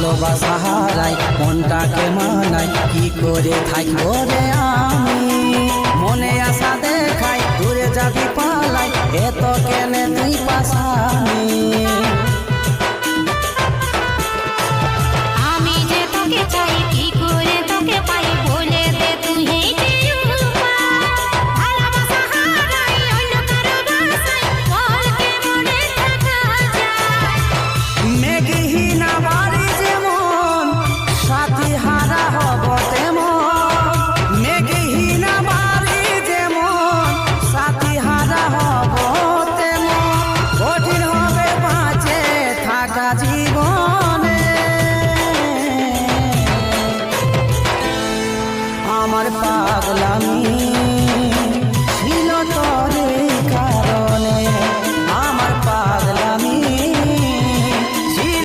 ভালোবাসা হারাই মনটাকে মানাই কি করে থাকবো রে আমি মনে আশা দেখাই দূরে যাবি পালাই এত কেনে তুই পাশানি আমি যে তোকে চাই কি করে তোকে পাই বলে দে তুই ভালোবাসা হারাই অন্য কারো বাসায় বল কেমনে থাকা যায় মেঘহীন বাড়ি যেমন সাথী হারা হব তেমন মেঘহীন বাড়ি যেমন সাথী হারা হব তেমন কঠিন হবে বাঁচে থাকা জীবনে আমার পাগলামি